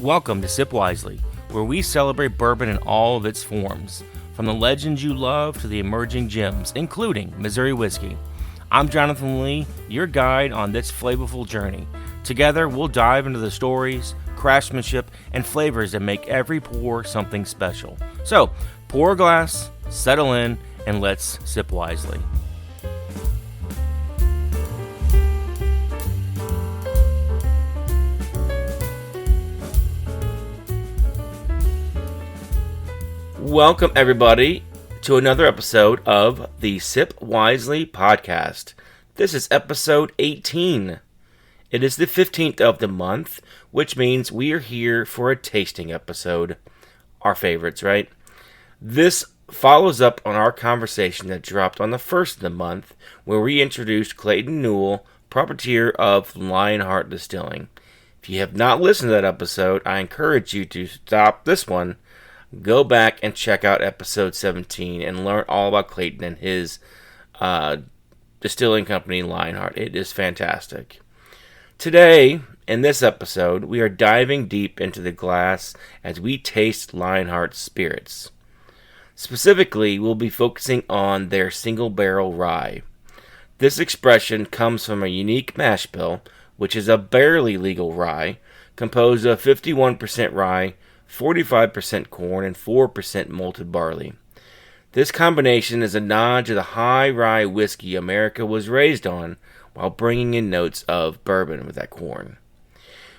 Welcome to Sip Wiselee, where we celebrate bourbon in all of its forms, from the legends you love to the emerging gems, including Missouri whiskey. I'm Jonathan Lee, your guide on this flavorful journey. Together, we'll dive into the stories, craftsmanship, and flavors that make every pour something special. So, pour a glass, settle in, and let's sip wisely. Welcome, everybody, to another episode of the Sip Wiselee Podcast. This is episode 18. It is the 15th of the month, which means we are here for a tasting episode. Our favorites, right? This follows up on our conversation that dropped on the 1st of the month, where we introduced Clayton Newell, proprietor of Lionheart Distilling. If you have not listened to that episode, I encourage you to stop this one, go back and check out episode 17 and learn all about Clayton and his distilling company, Lionheart. It is fantastic. Today, in this episode, we are diving deep into the glass as we taste Lionheart spirits. Specifically, we'll be focusing on their single barrel rye. This expression comes from a unique mash bill, which is a barely legal rye, composed of 51% rye, 45% corn, and 4% malted barley. This combination is a nod to the high rye whiskey America was raised on, while bringing in notes of bourbon with that corn.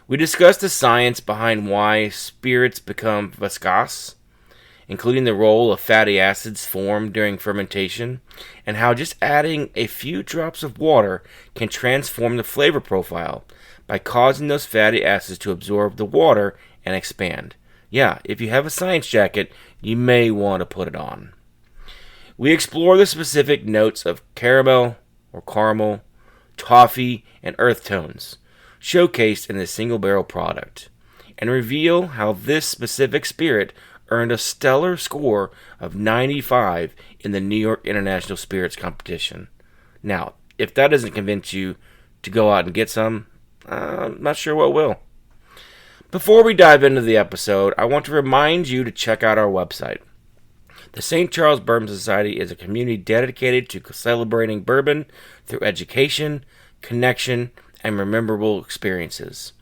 We discussed the science behind why spirits become viscous, including the role of fatty acids formed during fermentation, and how just adding a few drops of water can transform the flavor profile by causing those fatty acids to absorb the water and expand. Yeah, if you have a science jacket, you may want to put it on. We explore the specific notes of caramel, toffee, and earth tones, showcased in the single barrel product, and reveal how this specific spirit earned a stellar score of 95 in the New York International Spirits Competition. Now, if that doesn't convince you to go out and get some, I'm not sure what will. Before we dive into the episode, I want to remind you to check out our website. The St. Charles Bourbon Society is a community dedicated to celebrating bourbon through education, connection, and memorable experiences.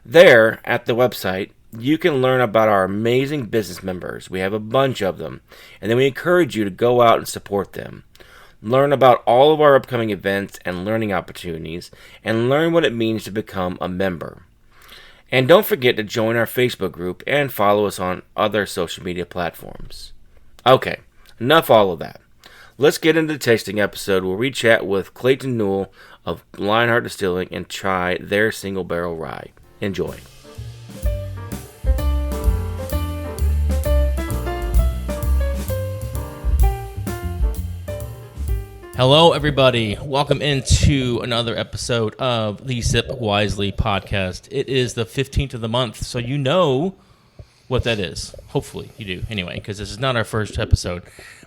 There, at the website, you can learn about our amazing business members. We have a bunch of them, and then we encourage you to go out and support them. Learn about all of our upcoming events and learning opportunities, and learn what it means to become a member. And don't forget to join our Facebook group and follow us on other social media platforms. Okay, enough all of that. Let's get into the tasting episode where we chat with Clayton Newell of Lionheart Distilling and try their single barrel rye. Enjoy. Hello, everybody. Welcome into another episode of the Sip Wiselee Podcast. It is the 15th of the month, so you know what that is. Hopefully you do, anyway, because this is not our first episode.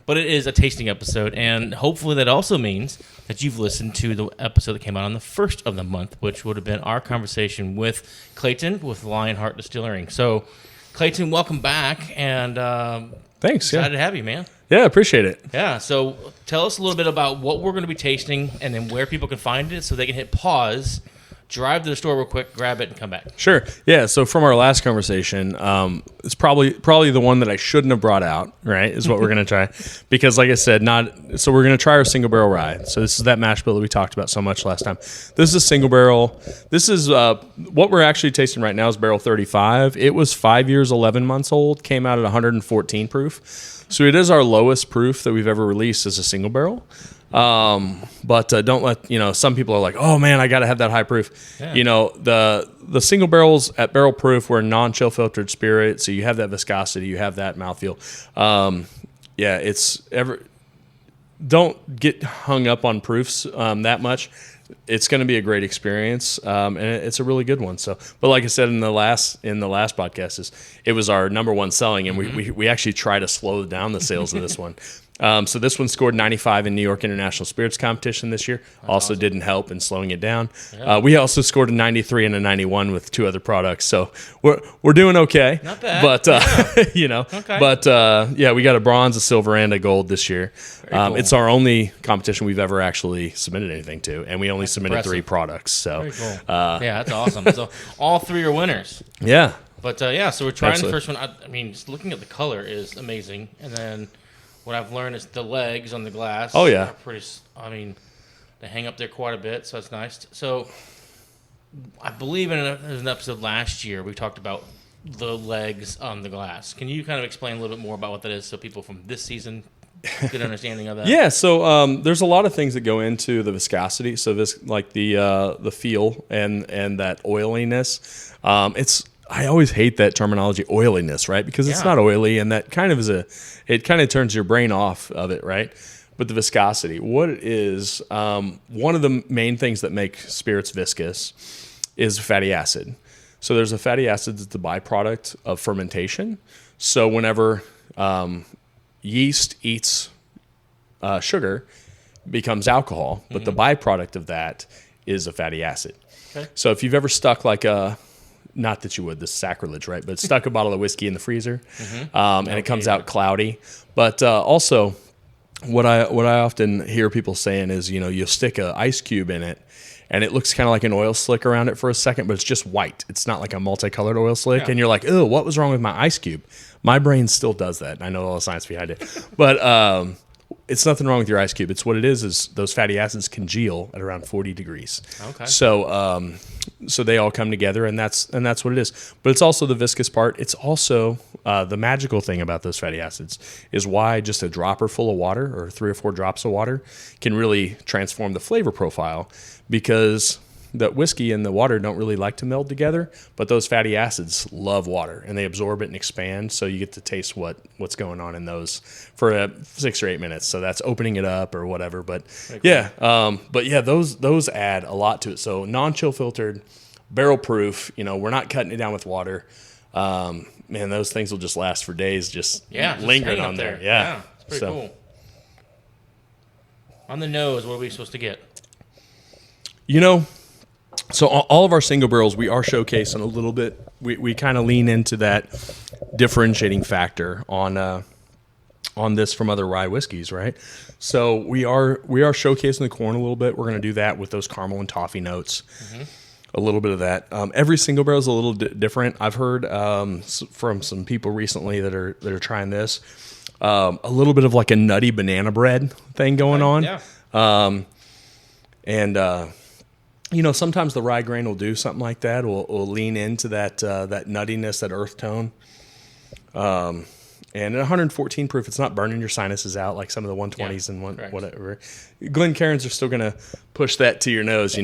But it is a tasting episode, and hopefully that also means that you've listened to the episode that came out on the 1st of the month, which would have been our conversation with Clayton with Lionheart Distilling. So, Clayton, welcome back, and thanks. Excited to have you, man. Yeah, appreciate it. Yeah, so tell us a little bit about what we're going to be tasting and then where people can find it so they can hit pause, drive to the store real quick, grab it, and come back. Sure. Yeah, so from our last conversation, it's probably the one that I shouldn't have brought out, right, is what we're going to try. Because like I said, so we're going to try our single barrel rye. So this is that mash bill that we talked about so much last time. This is a single barrel. This is what we're actually tasting right now is barrel 35. It was 5 years, 11 months old, came out at 114 proof. So it is our lowest proof that we've ever released as a single barrel. But don't let, some people are like, oh man, I got to have that high proof. Yeah. The single barrels at barrel proof were non-chill filtered spirit. So you have that viscosity, you have that mouthfeel. Don't get hung up on proofs, that much. It's going to be a great experience, and it's a really good one. So, but like I said in the last podcast, it was our number one selling, and we actually try to slow down the sales of this one. So this one scored 95 in New York International Spirits Competition this year. That's also awesome. didn't help in slowing it down. Yeah. We also scored a 93 and a 91 with 2 other products. So we're doing okay. Not bad. But, Yeah. Okay. But, we got a bronze, a silver, and a gold this year. Cool. It's our only competition we've ever actually submitted anything to, and we only submitted impressive. 3 products. So, Very cool. Yeah, that's awesome. So all 3 are winners. yeah. But so we're trying Absolutely. the first one. I mean, just looking at the color is amazing. And then what I've learned is the legs on the glass. Oh, yeah. Are pretty. I mean, they hang up there quite a bit, so that's nice. So I believe in an episode last year we talked about the legs on the glass. Can you kind of explain a little bit more about what that is, so people from this season get an understanding of that? Yeah, so there's a lot of things that go into the viscosity. So this, like the feel and that oiliness. I always hate that terminology, oiliness, right? Because it's not oily, and that kind of it kind of turns your brain off of it, right? But the viscosity, what it is, one of the main things that make spirits viscous is fatty acid. So there's a fatty acid that's the byproduct of fermentation. So whenever yeast eats sugar, it becomes alcohol, but the byproduct of that is a fatty acid. Okay. So if you've ever stuck not that you would, this is sacrilege, right? But stuck a bottle of whiskey in the freezer, and it comes out cloudy. But also, what I often hear people saying is, you'll stick an ice cube in it, and it looks kind of like an oil slick around it for a second, but it's just white. It's not like a multicolored oil slick, and you're like, oh, what was wrong with my ice cube? My brain still does that. I know all the science behind it, but it's nothing wrong with your ice cube. It's what it is those fatty acids congeal at around 40 degrees. Okay. So they all come together, and that's what it is. But it's also the viscous part. It's also the magical thing about those fatty acids is why just a dropper full of water or 3 or 4 drops of water can really transform the flavor profile, because that whiskey and the water don't really like to meld together, but those fatty acids love water, and they absorb it and expand, so you get to taste what's going on in those for 6 or 8 minutes. So that's opening it up or whatever. But those add a lot to it. So non-chill filtered, barrel proof. We're not cutting it down with water. Man, those things will just last for days, just lingering on there. Yeah, it's pretty cool. On the nose, what are we supposed to get? So all of our single barrels, we are showcasing a little bit. We kind of lean into that differentiating factor on this from other rye whiskeys, right? So we are showcasing the corn a little bit. We're going to do that with those caramel and toffee notes. A little bit of that. Every single barrel is a little different. I've heard from some people recently that are trying this, a little bit of like a nutty banana bread thing going on. Yeah. Sometimes the rye grain will do something like that. We'll lean into that nuttiness, that earth tone. And at 114 proof, it's not burning your sinuses out like some of the 120s and whatever. Glencairns are still going to push that to your nose,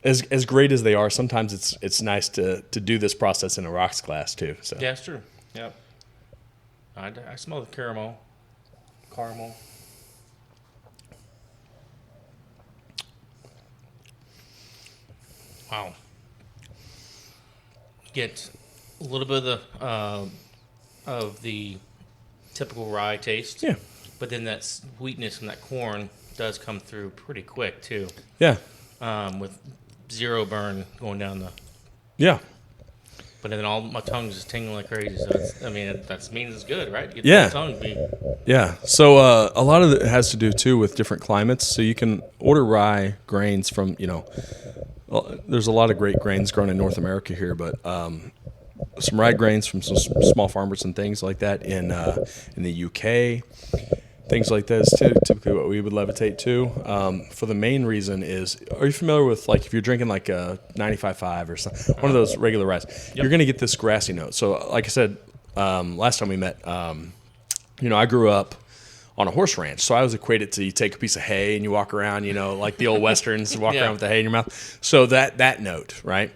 As great as they are, sometimes it's nice to do this process in a rocks glass too. So Yeah, it's true. Yep. I smell the caramel. Wow. Get a little bit of the typical rye taste. Yeah. But then that sweetness from that corn does come through pretty quick too. Yeah. With zero burn going down the. Yeah. But then all my tongue's just tingling like crazy. So that means it's good, right? Get Yeah. the tongue be. Yeah. So a lot of it has to do too with different climates. So you can order rye grains from there's a lot of great grains grown in North America here, but some rye grains from some small farmers and things like that in the UK. Things like that is typically what we would levitate to. For the main reason is, are you familiar with, like, if you're drinking like a 95.5 or something, one of those regular ryes, you're going to get this grassy note. So like I said, last time we met, I grew up on a horse ranch. So I was equated to, you take a piece of hay and you walk around, like the old Westerns, walk around with the hay in your mouth. So that note, right?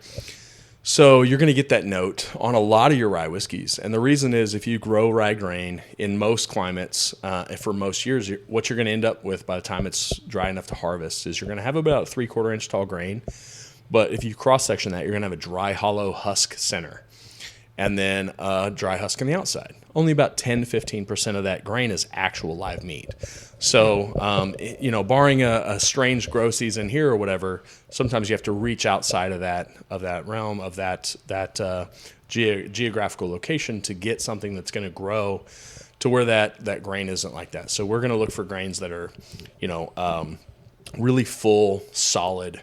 So you're going to get that note on a lot of your rye whiskeys. And the reason is, if you grow rye grain in most climates for most years, what you're going to end up with by the time it's dry enough to harvest is you're going to have about a 3/4 inch tall grain. But if you cross-section that, you're going to have a dry, hollow husk center. and then dry husk on the outside. Only about 10 to 15% of that grain is actual live meat. So, barring a strange grow season here or whatever, sometimes you have to reach outside of that realm of that geographical location to get something that's going to grow to where that grain isn't like that. So we're going to look for grains that are, really full, solid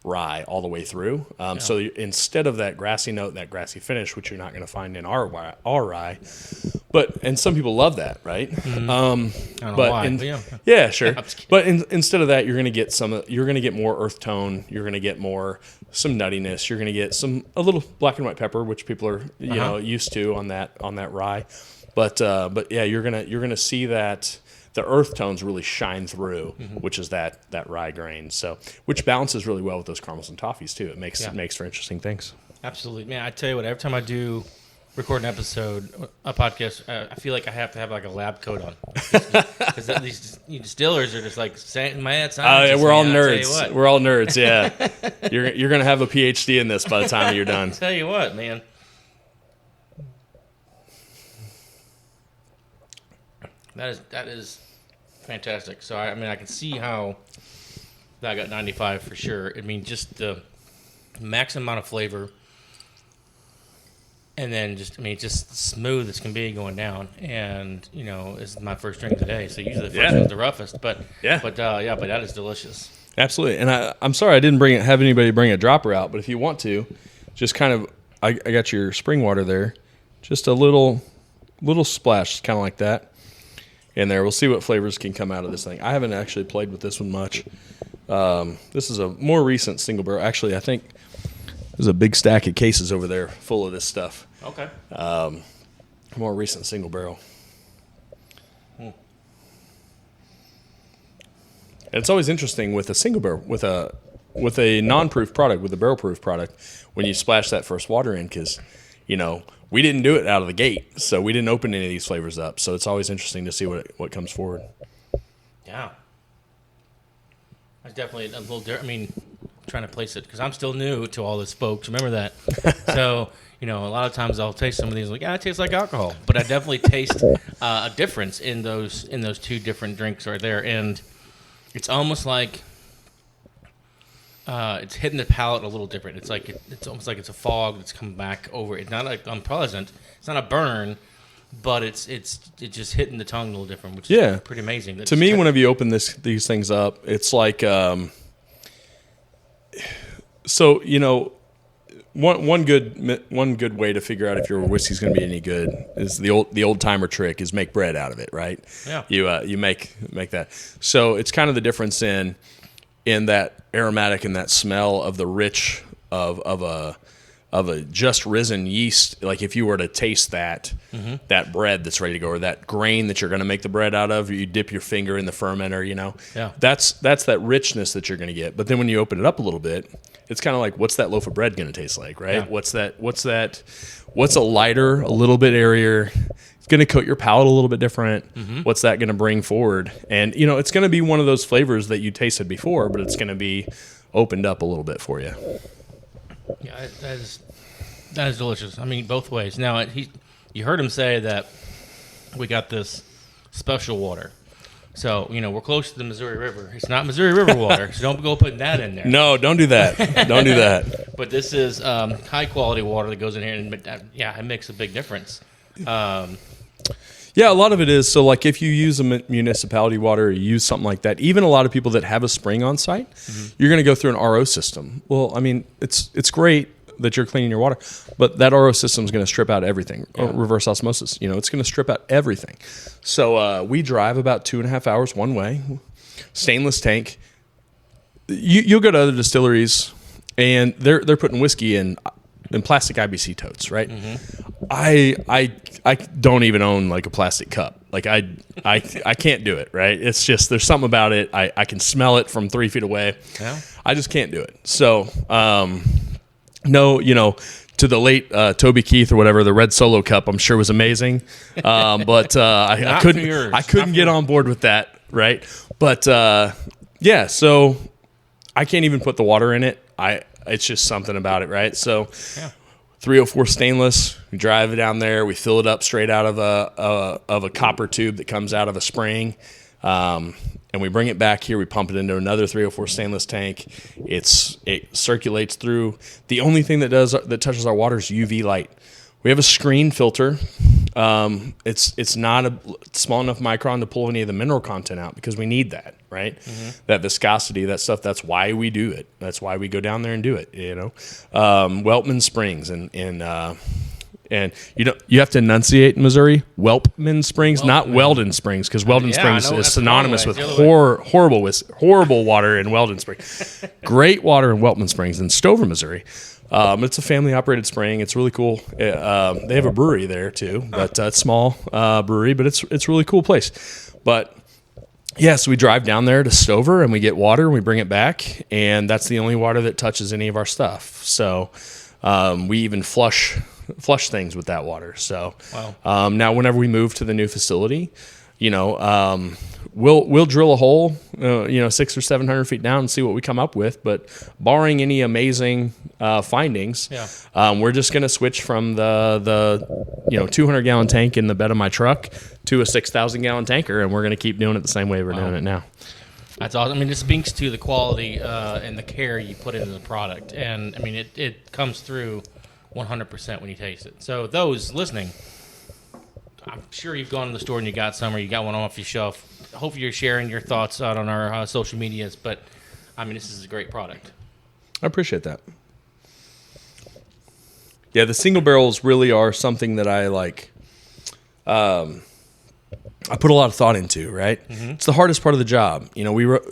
rye all the way through. So instead of that grassy note, that grassy finish, which you're not going to find in our rye, and some people love that, right? I don't know why. Yeah, sure. But instead of that, you're going to get more earth tone. You're going to get some nuttiness. You're going to get a little black and white pepper, which people are used to on that rye. But yeah, you're gonna see that the earth tones really shine through, which is that rye grain. So, which balances really well with those caramels and toffees too. It makes for interesting things. Absolutely, man. I tell you what, every time I do record an episode, a podcast, I feel like I have to have like a lab coat on because these distillers are just like saying mad scientists. We're all nerds. We're all nerds. Yeah, you're gonna have a PhD in this by the time you're done. I tell you what, man. That is fantastic. So I can see how that got 95 for sure. I mean, just the maximum amount of flavor, and then just smooth as can be going down. And this is my first drink today, so usually the first one's the roughest. But that is delicious. Absolutely. And I'm sorry I didn't have anybody bring a dropper out, but if you want to, just kind of I got your spring water there, just a little splash, kind of like that. In there, we'll see what flavors can come out of this thing. I haven't actually played with this one much. This is a more recent single barrel. Actually, I think there's a big stack of cases over there full of this stuff. Okay. More recent single barrel. And it's always interesting with a single barrel, with a non-proof product, with a barrel-proof product, when you splash that first water in, because we didn't do it out of the gate, so we didn't open any of these flavors up. So it's always interesting to see what comes forward. Yeah. That's definitely a little different. I mean, trying to place it, because I'm still new to all this, folks. Remember that. So, a lot of times I'll taste some of these, like, it tastes like alcohol. But I definitely taste a difference in those two different drinks right there. And it's almost like it's hitting the palate a little different. It's like it's almost like it's a fog that's coming back over. It's not like unpleasant. It's not a burn, but it's just hitting the tongue a little different, which is pretty amazing. To me, whenever you open these things up, it's like one good way to figure out if your whiskey's going to be any good is the old timer trick is make bread out of it, right? Yeah. You make that. So it's kind of the difference in that aromatic and that smell of the rich of a just risen yeast. Like if you were to taste that bread that's ready to go, or that grain that you're going to make the bread out of, you dip your finger in the fermenter, that's that richness that you're going to get. But then when you open it up a little bit, it's kind of like, what's that loaf of bread going to taste like, right? Yeah. What's a lighter, a little bit airier, it's going to coat your palate a little bit different. What's that going to bring forward? And, it's going to be one of those flavors that you tasted before, but it's going to be opened up a little bit for you. Yeah, that is delicious. I mean, both ways. Now, you heard him say that we got this special water. So, we're close to the Missouri River. It's not Missouri River water, so don't go putting that in there. No, don't do that. Don't do that. But this is high-quality water that goes in here, and it makes a big difference. Yeah, a lot of it is. So, like, if you use a municipality water or you use something like that, even a lot of people that have a spring on site, you're going to go through an RO system. Well, I mean, it's great that you're cleaning your water, but that RO system is going to strip out everything. Or reverse osmosis, it's going to strip out everything. So we drive about 2.5 hours one way, stainless tank. You'll go to other distilleries, and they're putting whiskey in plastic IBC totes, right? I don't even own like a plastic cup. Like I can't do it, right? It's just, there's something about it. I can smell it from 3 feet away. Yeah. I just can't do it. So, no, to the late Toby Keith or whatever, the red Solo cup, I'm sure was amazing. But I couldn't get on board with that, right? But so I can't even put the water in it. It's just something about it, right? So 304 stainless. We drive it down there. We fill it up straight out of a copper tube that comes out of a spring. And we bring it back here. We pump it into another 304 stainless tank. It circulates through. The only thing that touches our water is UV light. We have a screen filter. It's not a small enough micron to pull any of the mineral content out because we need that, right? Mm-hmm. That viscosity, that stuff. That's why we do it. That's why we go down there and do it. Welpman Springs and you have to enunciate in Missouri. Welpman Springs, not Weldon Springs, because Weldon Springs is synonymous with horrible water in Weldon Springs. Great water in Welpman Springs in Stover, Missouri. It's a family-operated spring. It's really cool. They have a brewery there too, but it's small brewery, but it's a really cool place. But yeah, so we drive down there to Stover and we get water and we bring it back, and that's the only water that touches any of our stuff. So we even flush things with that water. So wow. Now whenever we move to the new facility, we'll drill a hole, 600 or 700 feet down and see what we come up with. But barring any amazing findings, we're just going to switch from the 200 gallon tank in the bed of my truck to a 6,000 gallon tanker, and we're going to keep doing it the same way we're doing it now. That's awesome. I mean, it speaks to the quality and the care you put into the product, and I mean, it comes through 100% when you taste it. So those listening, I'm sure you've gone to the store and you got some, or you got one off your shelf. Hopefully you're sharing your thoughts out on our social medias, but I mean, this is a great product. I appreciate that. Yeah, the single barrels really are something that I like. I put a lot of thought into, right? Mm-hmm. It's the hardest part of the job.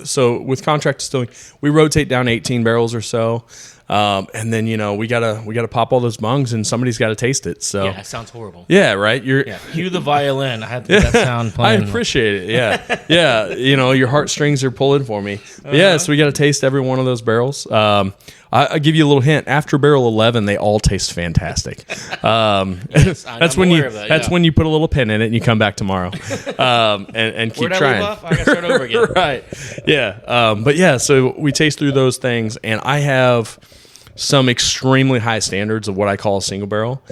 So with contract distilling, we rotate down 18 barrels or so. And then, we gotta pop all those bungs and somebody's got to taste it. So yeah, it sounds horrible. Yeah. Right. Cue the violin. I had that sound playing. I appreciate it. Yeah. Yeah. Your heartstrings are pulling for me. Yeah. So we got to taste every one of those barrels. I'll give you a little hint. After barrel 11, they all taste fantastic. Yes, that's when you put a little pin in it and you come back tomorrow and keep trying. I gotta start over again. Right. Yeah. But yeah, so we taste through those things, and I have some extremely high standards of what I call a single barrel.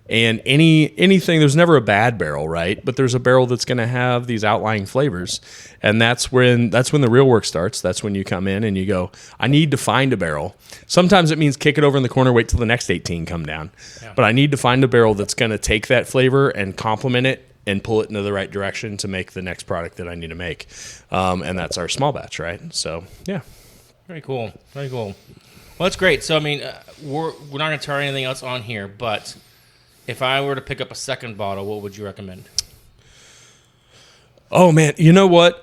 And anything, there's never a bad barrel, right? But there's a barrel that's going to have these outlying flavors, and that's when the real work starts. That's when you come in and you go, I need to find a barrel. Sometimes it means kick it over in the corner, wait till the next 18 come down. Yeah. But I need to find a barrel that's going to take that flavor and complement it and pull it into the right direction to make the next product that I need to make. And that's our small batch, right? So yeah, very cool, very cool. Well, that's great. So I mean, we're not going to try anything else on here, but if I were to pick up a second bottle, what would you recommend? Oh, man. You know what?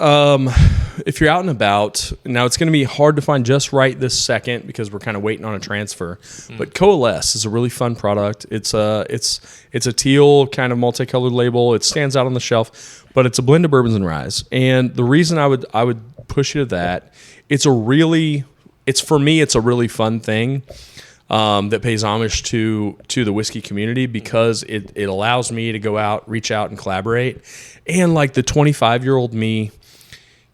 If you're out and about, now it's going to be hard to find just right this second because we're kind of waiting on a transfer. But Coalesce is a really fun product. It's a teal kind of multicolored label. It stands out on the shelf, but it's a blend of bourbons and ryes. And the reason I would push you to that, it's a really fun thing. That pays homage to the whiskey community because it allows me to go out, reach out, and collaborate. And like the 25-year-old me,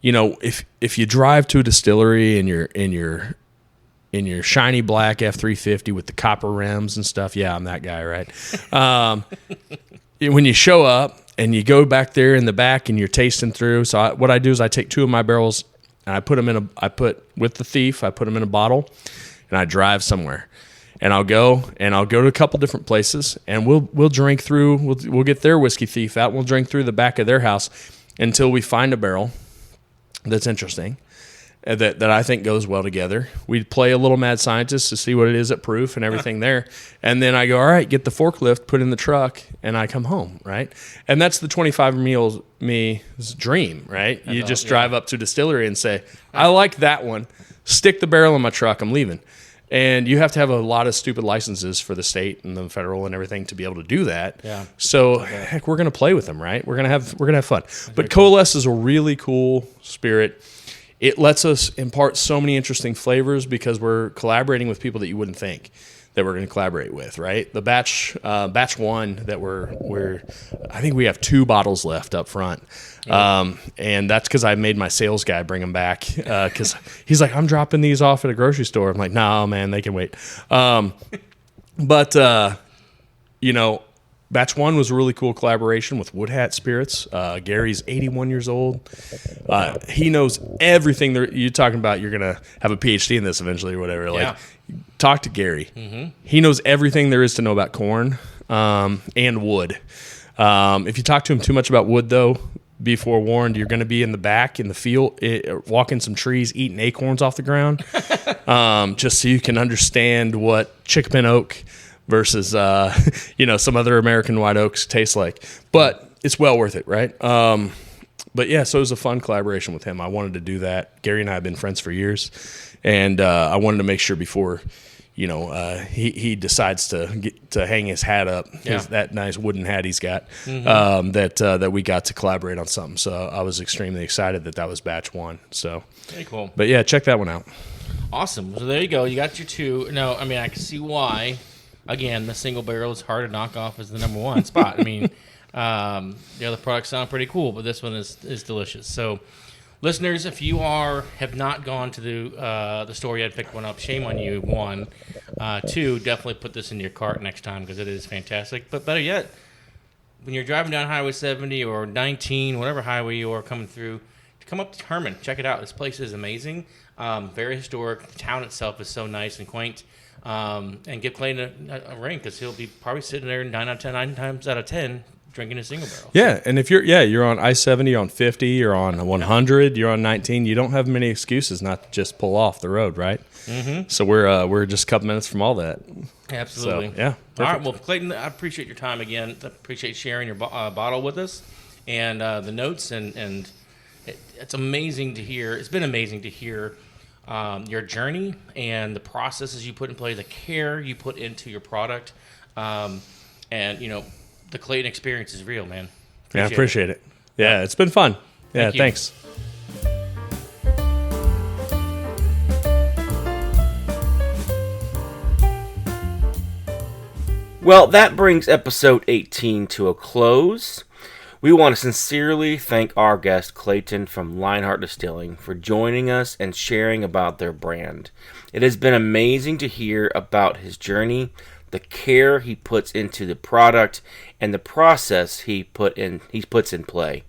if you drive to a distillery and you're in your shiny black F-350 with the copper rims and stuff, yeah, I'm that guy, right? When you show up and you go back there in the back and you're tasting through, so what I do is I take two of my barrels and I put them with the thief, I put them in a bottle, and I drive somewhere. And I'll go to a couple different places, and we'll drink through. We'll get their whiskey thief out. And we'll drink through the back of their house until we find a barrel that's interesting, that I think goes well together. We play a little mad scientist to see what it is at proof and everything there, and then I go, all right, get the forklift, put in the truck, and I come home, right? And that's the 25-year-old me's dream, right? You just drive up to a distillery and say, I like that one. Stick the barrel in my truck. I'm leaving. And you have to have a lot of stupid licenses for the state and the federal and everything to be able to do that. Yeah. So heck, we're going to play with them, right? We're going to have fun. But Coalesce is a really cool spirit. It lets us impart so many interesting flavors because we're collaborating with people that you wouldn't think that we're going to collaborate with, right? The batch one that I think we have 2 bottles left up front. And that's because I made my sales guy bring them back because he's like, I'm dropping these off at a grocery store. I'm like, no, man, they can wait. But Batch 1 was a really cool collaboration with Wood Hat Spirits. Gary's 81 years old. He knows everything. You're talking about you're going to have a PhD in this eventually or whatever. Yeah. Talk to Gary. Mm-hmm. He knows everything there is to know about corn and wood. If you talk to him too much about wood, though, be forewarned, you're going to be in the back in the field, walking some trees, eating acorns off the ground, just so you can understand what chickpin oak versus some other American white oaks taste like. But it's well worth it, right? But yeah, so it was a fun collaboration with him. I wanted to do that. Gary and I have been friends for years, and I wanted to make sure before he decides to hang his hat up, that nice wooden hat he's got, that we got to collaborate on something. So I was extremely excited that was batch 1. So very cool. But yeah, check that one out. Awesome. So there you go. You got your 2. No, I mean, I can see why. Again, the single barrel is hard to knock off as the number 1 spot. I mean, the other products sound pretty cool, but this one is delicious. So, listeners, if you have not gone to the store yet, pick one up. Shame on you. 1, 2, definitely put this in your cart next time because it is fantastic. But better yet, when you're driving down Highway 70 or 19, whatever highway you are coming through, come up to Herman. Check it out. This place is amazing. Very historic. The town itself is so nice and quaint. And give Clayton a ring because he'll be probably sitting there 9 times out of 10 drinking a single barrel. Yeah, and if you're on I-70, you're on 50, you're on 100, you're on 19, you don't have many excuses not to just pull off the road, right? Mm-hmm. So we're just a couple minutes from all that. Absolutely. So, yeah. Perfect. All right. Well, Clayton, I appreciate your time again. I appreciate sharing your bottle with us and the notes, and it's amazing to hear. It's been amazing to hear your journey and the processes you put in play, the care you put into your product, and the Clayton experience is real, man. Appreciate it. Yeah, it's been fun. Yeah, thanks. Well, that brings episode 18 to a close. We want to sincerely thank our guest, Clayton from Lionheart Distilling, for joining us and sharing about their brand. It has been amazing to hear about his journey, the care he puts into the product, and the process he puts in play.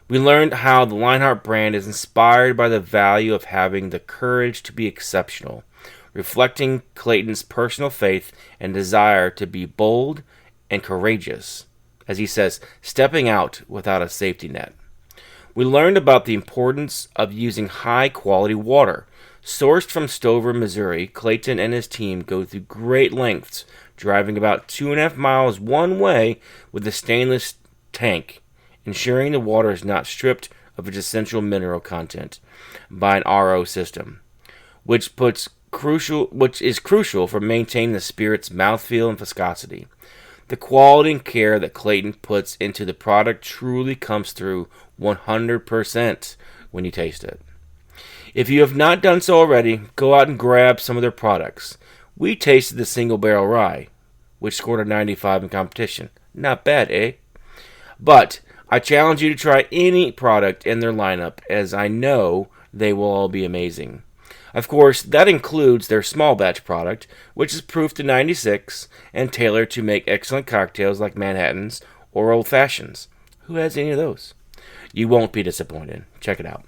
We learned how the Lionheart brand is inspired by the value of having the courage to be exceptional, reflecting Clayton's personal faith and desire to be bold and courageous. As he says, stepping out without a safety net. We learned about the importance of using high-quality water. Sourced from Stover, Missouri, Clayton and his team go through great lengths, driving about 2.5 miles one way with a stainless tank, ensuring the water is not stripped of its essential mineral content by an RO system, which is crucial for maintaining the spirit's mouthfeel and viscosity. The quality and care that Clayton puts into the product truly comes through 100% when you taste it. If you have not done so already, go out and grab some of their products. We tasted the single barrel rye, which scored a 95 in competition. Not bad, eh? But I challenge you to try any product in their lineup, as I know they will all be amazing. Of course, that includes their small batch product, which is proof to 96 and tailored to make excellent cocktails like Manhattans or Old Fashions. Who has any of those? You won't be disappointed. Check it out.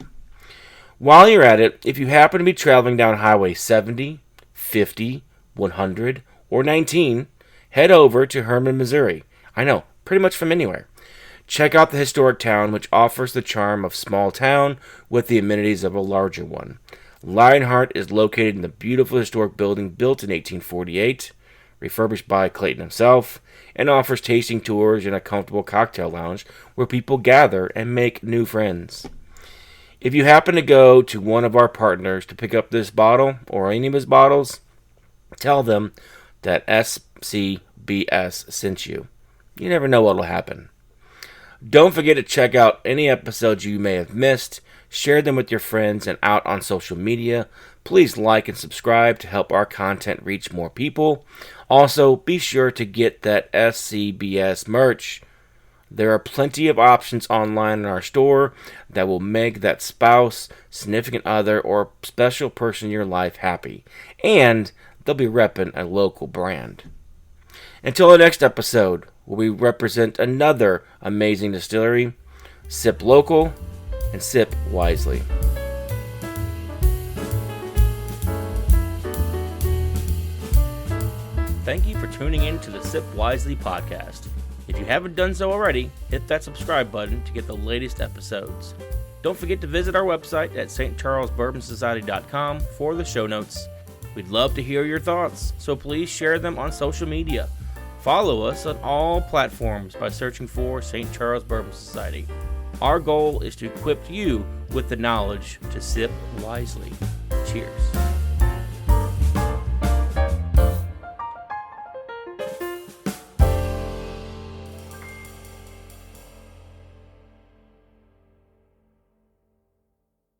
While you're at it, if you happen to be traveling down Highway 70, 50, 100, or 19, head over to Herman, Missouri. I know, pretty much from anywhere. Check out the historic town, which offers the charm of small town with the amenities of a larger one. Lionheart is located in the beautiful historic building built in 1848, refurbished by Clayton himself, and offers tasting tours and a comfortable cocktail lounge where people gather and make new friends. If you happen to go to one of our partners to pick up this bottle or any of his bottles, tell them that SCBS sent you. You never know what will happen. Don't forget to check out any episodes you may have missed. Share them with your friends and out on social media. Please like and subscribe to help our content reach more people. Also, be sure to get that SCBS merch. There are plenty of options online in our store that will make that spouse, significant other, or special person in your life happy. And they'll be repping a local brand. Until the next episode, where we represent another amazing distillery, sip local and sip wisely. Thank you for tuning in to the Sip Wiselee Podcast. If you haven't done so already, hit that subscribe button to get the latest episodes. Don't forget to visit our website at stcharlesbourbonsociety.com for the show notes. We'd love to hear your thoughts, so please share them on social media. Follow us on all platforms by searching for St. Charles Bourbon Society. Our goal is to equip you with the knowledge to sip wisely. Cheers.